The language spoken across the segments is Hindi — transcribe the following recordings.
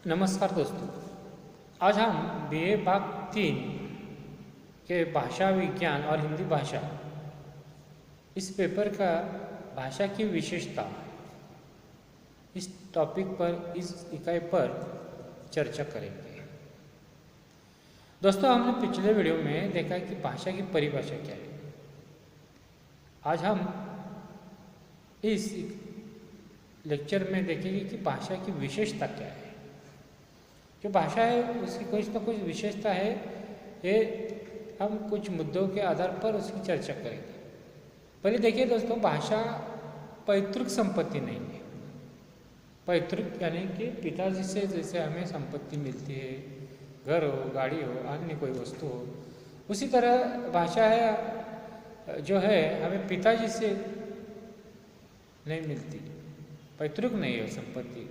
नमस्कार दोस्तों। आज हम बीए भाग 3 के भाषा विज्ञान और हिंदी भाषा इस पेपर का भाषा की विशेषता इस टॉपिक पर इस इकाई पर चर्चा करेंगे। दोस्तों, हमने पिछले वीडियो में देखा कि भाषा की परिभाषा क्या है। आज हम इस लेक्चर में देखेंगे कि भाषा की विशेषता क्या है। जो भाषा है उसकी कुछ ना कुछ विशेषता है, ये हम कुछ मुद्दों के आधार पर उसकी चर्चा करेंगे। पहले देखिए दोस्तों, भाषा पैतृक संपत्ति नहीं है। पैतृक यानी कि पिताजी से जैसे हमें संपत्ति मिलती है, घर हो, गाड़ी हो, अन्य कोई वस्तु हो, उसी तरह भाषा है जो है हमें पिताजी से नहीं मिलती। पैतृक नहीं है संपत्ति,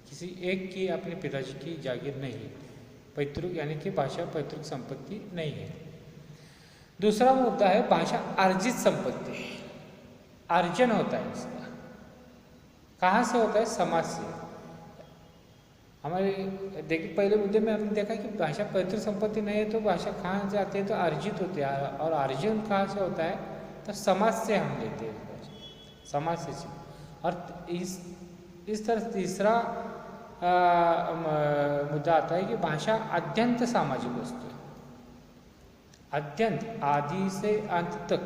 किसी एक की अपने पिताजी की जागीर नहीं है। पैतृक यानी कि भाषा पैतृक संपत्ति नहीं है। दूसरा मुद्दा है भाषा अर्जित संपत्ति है। अर्जन होता है इसका। कहाँ से होता है? समाज से। हमारे देखिए पहले मुद्दे में हमने देखा कि भाषा पैतृक संपत्ति नहीं है, तो भाषा कहाँ से आती है? तो अर्जित होती है। और अर्जन कहाँ से होता है? तो समाज से हम लेते हैं भाषा, समाज से। और इस तरह तीसरा मुद्दा आता है कि भाषा अत्यंत सामाजिक वस्तु है। अत्यंत, आदि से अंत तक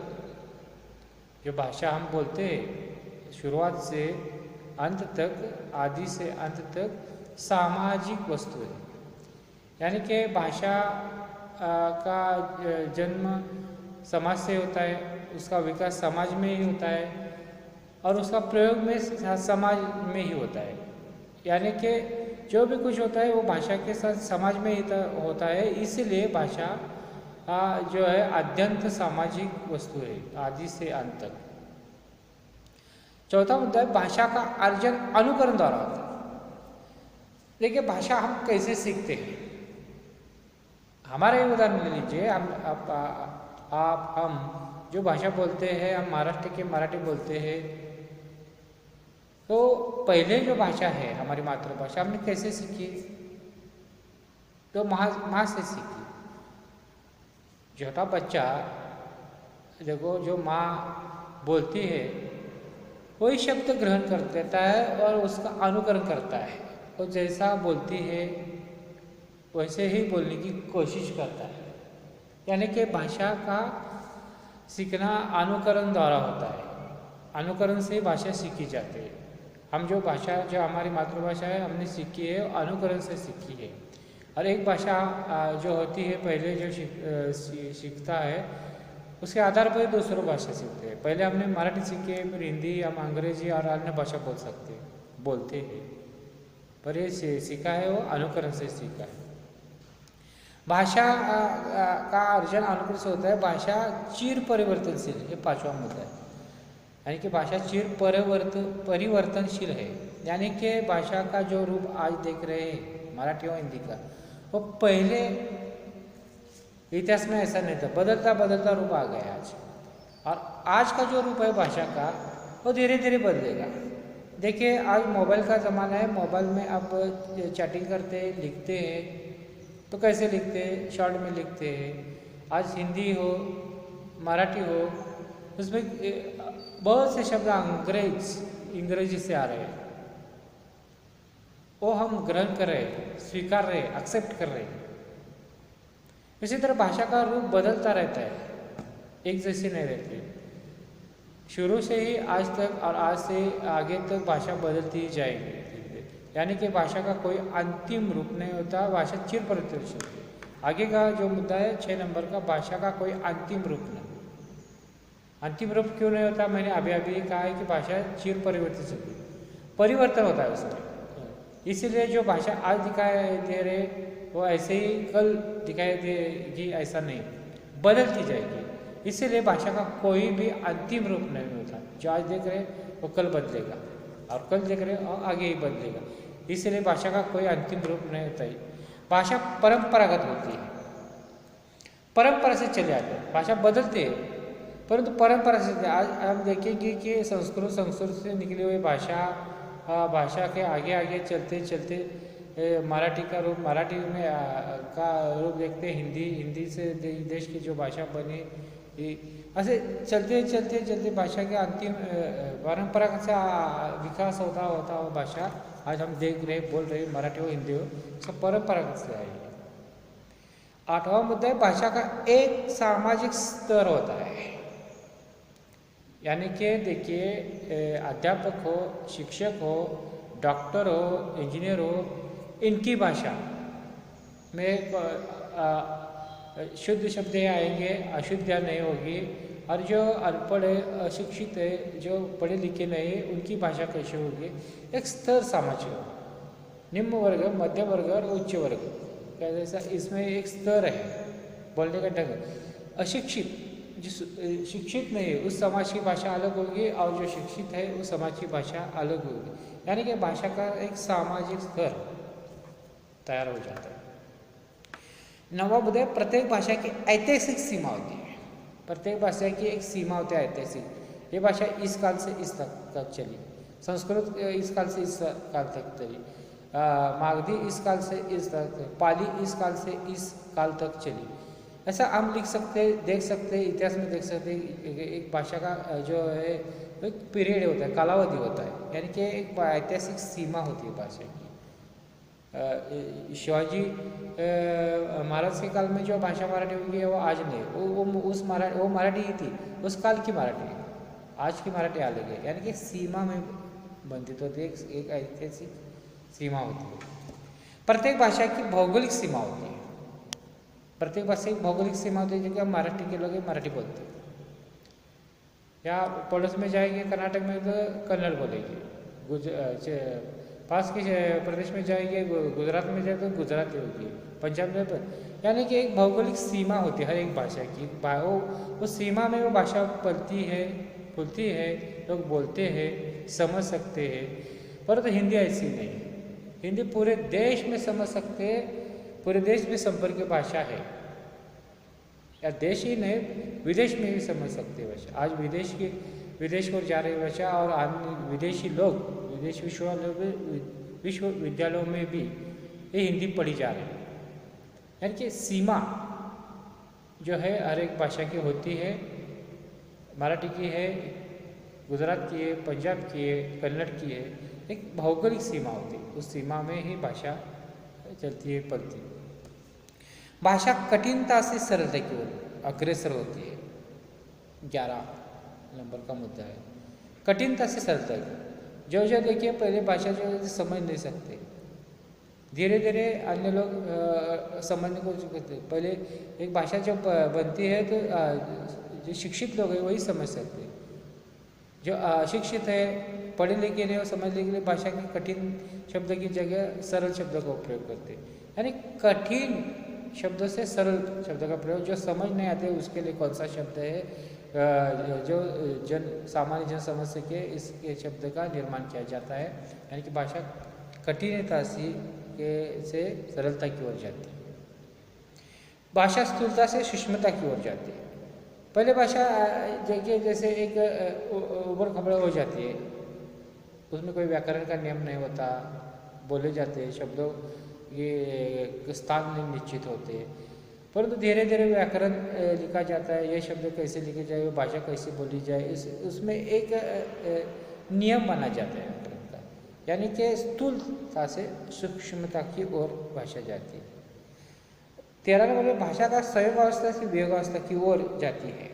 जो भाषा हम बोलते हैं, शुरुआत से अंत तक, आदि से अंत तक सामाजिक वस्तु है। यानी कि भाषा का जन्म समाज से होता है, उसका विकास समाज में ही होता है और उसका प्रयोग में समाज में ही होता है। यानी कि जो भी कुछ होता है वो भाषा के साथ समाज में ही होता है। इसलिए भाषा जो है अत्यंत सामाजिक वस्तु है, आदि से अंत तक। चौथा मुद्दा है भाषा का अर्जन अनुकरण द्वारा होता है। देखिए भाषा हम कैसे सीखते हैं। हमारा एक उदाहरण ले लीजिए। हम जो भाषा बोलते हैं, हम महाराष्ट्र के मराठी बोलते हैं, तो पहले जो भाषा है हमारी मातृभाषा हमने कैसे सीखी? तो माँ से सीखी। छोटा बच्चा देखो, जो माँ बोलती है वही शब्द ग्रहण कर लेता है और उसका अनुकरण करता है। वो जैसा बोलती है वैसे ही बोलने की कोशिश करता है। यानी कि भाषा का सीखना अनुकरण द्वारा होता है। अनुकरण से भाषा सीखी जाती है। हम जो भाषा, जो हमारी मातृभाषा है, हमने सीखी है अनुकरण से सीखी है। और एक भाषा जो होती है पहले जो सीखता है उसके आधार पर दूसरों भाषा सीखते हैं। पहले हमने मराठी सीखी है, फिर हिंदी, हम अंग्रेजी और अन्य भाषा बोलते हैं। पर ये सीखा है वो अनुकरण से सीखा है। भाषा का अर्जन अनुकरण से होता है। भाषा चिर परिवर्तनशील, ये पांचवा मुद्दा है। यानी कि भाषा चिर परिवर्तनशील है। यानी कि भाषा का जो रूप आज देख रहे हैं मराठी और हिंदी का, वो पहले इतिहास में ऐसा नहीं था। बदलता बदलता रूप आ गया आज। और आज का जो रूप है भाषा का, वो धीरे धीरे बदलेगा। देखिए आज मोबाइल का ज़माना है। मोबाइल में आप चैटिंग करते हैं, लिखते हैं, तो कैसे लिखते हैं? शॉर्ट में लिखते हैं। आज हिंदी हो, मराठी हो, उसमें बहुत से शब्द अंग्रेजी से आ रहे हैं, वो हम ग्रहण कर रहे हैं, स्वीकार रहे हैं, एक्सेप्ट कर रहे हैं। इसी तरह भाषा का रूप बदलता रहता है, एक जैसी नहीं रहती। शुरू से ही आज तक और आज से आगे तक भाषा बदलती ही जाएगी। यानी कि भाषा का कोई अंतिम रूप नहीं होता। भाषा चिर परिवर्तनशील है। आगे का जो मुद्दा है 6 नंबर का, भाषा का कोई अंतिम रूप नहीं। अंतिम रूप क्यों नहीं होता? मैंने अभी कहा है कि भाषा चिर परिवर्तन होता है उसमें। इसीलिए जो भाषा आज दिखाई दे रहे वो ऐसे ही कल दिखाई देगी, ऐसा नहीं, बदलती जाएगी। इसीलिए भाषा का कोई भी अंतिम रूप नहीं होता। जो आज देख रहे वो कल बदलेगा, और कल देख रहे और आगे ही बदलेगा। इसीलिए भाषा का कोई अंतिम रूप नहीं होता है। भाषा परंपरागत होती है, परंपरा से चले आते हैं। भाषा बदलते हैं परंतु परंपरा से। आज हम देखेंगे कि संस्कृत से निकली हुई भाषा के आगे आगे चलते चलते मराठी का रूप, मराठी में का रूप देखते हिंदी, हिंदी से देश की जो भाषा बनी, ऐसे चलते चलते चलते भाषा के अंतिम परंपरा का विकास होता होता वो भाषा आज हम देख रहे बोल रहे मराठी हो हिंदी हो, सब परंपरागत से आई है। 8वां मुद्दा है भाषा का एक सामाजिक स्तर होता है, यानी कि देखिए अध्यापक हो, शिक्षक हो, डॉक्टर हो, इंजीनियर हो, इनकी भाषा में शुद्ध शब्द आएंगे, अशुद्ध नहीं होगी। और जो अनपढ़ है, अशिक्षित है, जो पढ़े लिखे नहीं है, उनकी भाषा कैसे होगी? एक स्तर सामाजिक हो, निम्न वर्ग, मध्य वर्ग और उच्च वर्ग क्या जैसा इसमें एक स्तर है बोलने का ढंग। अशिक्षित जो शिक्षित नहीं है उस समाज की भाषा अलग होगी, और जो शिक्षित है उस समाज की भाषा अलग होगी, यानी कि भाषा का एक सामाजिक स्तर तैयार हो जाता है। 9वां मुद्दा है प्रत्येक भाषा की ऐतिहासिक सीमा होती है। प्रत्येक भाषा की एक सीमा होती है ऐतिहासिक। ये भाषा इस काल से इस तक चली, संस्कृत इस काल से इस काल तक चली, मागधी इस काल से इस तक, पाली इस काल से इस काल तक चली। ऐसा हम लिख सकते, देख सकते, इतिहास में देख सकते एक भाषा का जो है एक पीरियड होता है, कालावधि होता है, यानी कि एक ऐतिहासिक सीमा होती है भाषा की। शिवाजी महाराज के काल में जो भाषा मराठी होगी वो आज नहीं, वो मराठी ही थी, उस काल की मराठी, आज की मराठी अलग है, यानी कि सीमा में बंधित होती है, एक ऐतिहासिक सीमा होती है। प्रत्येक भाषा की भौगोलिक सीमा होती है। प्रत्येक भाषा की भौगोलिक सीमा होती है, जो कि हम मराठी के लोग मराठी बोलते हैं, या पड़ोस में जाएंगे कर्नाटक में तो कन्नड़ बोलेंगे, पास के प्रदेश में जाएंगे गुजरात में जाए तो गुजराती होगी, पंजाब में तो, यानी कि एक भौगोलिक सीमा होती है हर एक भाषा की। उस सीमा में वो भाषा पलती है, फूलती है, लोग बोलते हैं, समझ सकते हैं। परंतु हिंदी ऐसी नहीं है। हिंदी पूरे देश में समझ सकते हैं, पूरे देश में संपर्क की भाषा है, या देश ही नहीं विदेश में भी समझ सकते हैं भाषा। आज विदेश को जा रही भाषा, और अन्य विदेशी लोग विदेश विश्वविद्यालयों में भी ये हिंदी पढ़ी जा रही है। यानी कि सीमा जो है हर एक भाषा की होती है, मराठी की है, गुजरात की है, पंजाब की है, कन्नड़ की है, एक भौगोलिक सीमा होती है, उस सीमा में ही भाषा चलती है, पलती है। भाषा कठिनता से सरलता की ओर अग्रसर होती है। 11 नंबर का मुद्दा है कठिनता से सरलता की। जो देखिए पहले भाषा जो समझ नहीं सकते, धीरे धीरे अन्य लोग समझने को करते। पहले एक भाषा जब बनती है तो जो शिक्षित लोग हैं वही समझ सकते, जो अशिक्षित है, पढ़े लिखे नहीं, वो समझने के लिए भाषा के कठिन शब्द की जगह सरल शब्दों का उपयोग करते, यानी कठिन शब्दों से सरल शब्द का प्रयोग। जो समझ नहीं आते उसके लिए कौन सा शब्द है जो सामान्य जन समझ सके, इसके शब्द का निर्माण किया जाता है, यानी कि भाषा कठिनता से सरलता की ओर जाती है। भाषा स्थूलता से सूक्ष्मता की ओर जाती है। पहले भाषा देखिए जैसे एक उबड़ खबड़ हो जाती है, उसमें कोई व्याकरण का नियम नहीं होता, बोले जाते हैं शब्दों ये स्थान नहीं निश्चित होते, परंतु धीरे धीरे व्याकरण लिखा जाता है, ये शब्द कैसे लिखे जाए, वो भाषा कैसे बोली जाए, उसमें एक नियम बना जाता है व्याकरण का, यानी कि स्थूलता से सूक्ष्मता की ओर भाषा जाती है। 13 नंबर में भाषा का सहयोग अवस्था से वियोग अवस्था की ओर जाती है।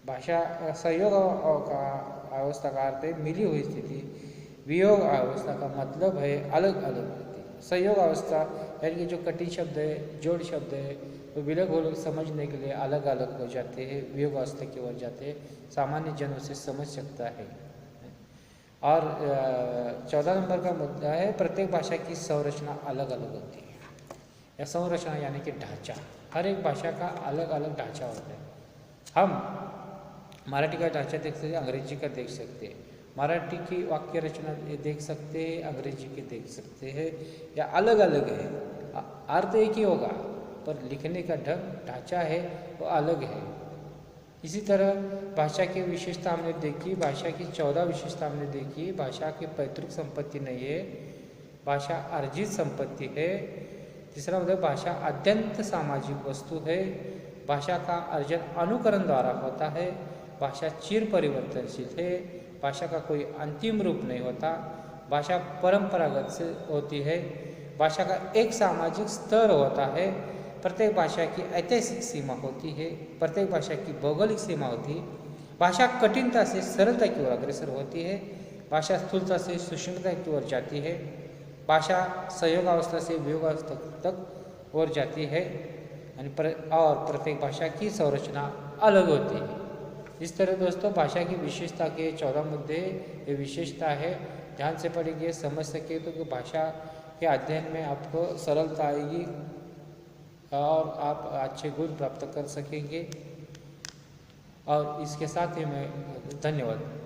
भाषा सहयोग अवस्था का अर्थ है मिली हुई स्थिति, वियोग अवस्था का मतलब है अलग अलग स्थिति। सहयोग अवस्था यानी कि जो कठिन शब्द है, जोड़ शब्द है, वो विलग हो समझने के लिए अलग अलग हो जाते हैं, वियोग अवस्था की ओर जाते हैं, सामान्य जन उसे समझ सकता है। और 14 नंबर का मुद्दा है प्रत्येक भाषा की संरचना अलग अलग होती है। या संरचना यानी कि ढांचा, हर एक भाषा का अलग अलग ढांचा होता है। हम मराठी का ढांचा देख सकते हैं, अंग्रेजी का देख सकते हैं, मराठी की वाक्य रचना देख सकते हैं, अंग्रेजी की देख सकते हैं, या अलग अलग है, अर्थ एक ही होगा पर लिखने का ढंग ढांचा है वो अलग है। इसी तरह भाषा की विशेषता हमने देखी, भाषा की 14 विशेषता हमने देखी। भाषा की पैतृक संपत्ति नहीं है, भाषा अर्जित संपत्ति है। तीसरा मतलब भाषा अत्यंत सामाजिक वस्तु है। भाषा का अर्जन अनुकरण द्वारा होता है। भाषा चिर परिवर्तनशील है। भाषा का कोई अंतिम रूप नहीं होता। भाषा परंपरागत से होती है। भाषा का एक सामाजिक स्तर होता है। प्रत्येक भाषा की ऐतिहासिक सीमा होती है। प्रत्येक भाषा की भौगोलिक सीमा होती है। भाषा कठिनता से सरलता की ओर अग्रसर होती है। भाषा स्थूलता से सूक्ष्मता की ओर जाती है। भाषा संयोगावस्था से वियोगावस्था तक ओर जाती है और प्रत्येक भाषा की संरचना अलग होती है। इस तरह दोस्तों भाषा की विशेषता के 14 मुद्दे ये विशेषता है। ध्यान से पढ़ेंगे, समझ सके तो भाषा के अध्ययन में आपको सरलता आएगी और आप अच्छे गुण प्राप्त कर सकेंगे। और इसके साथ ही मैं धन्यवाद।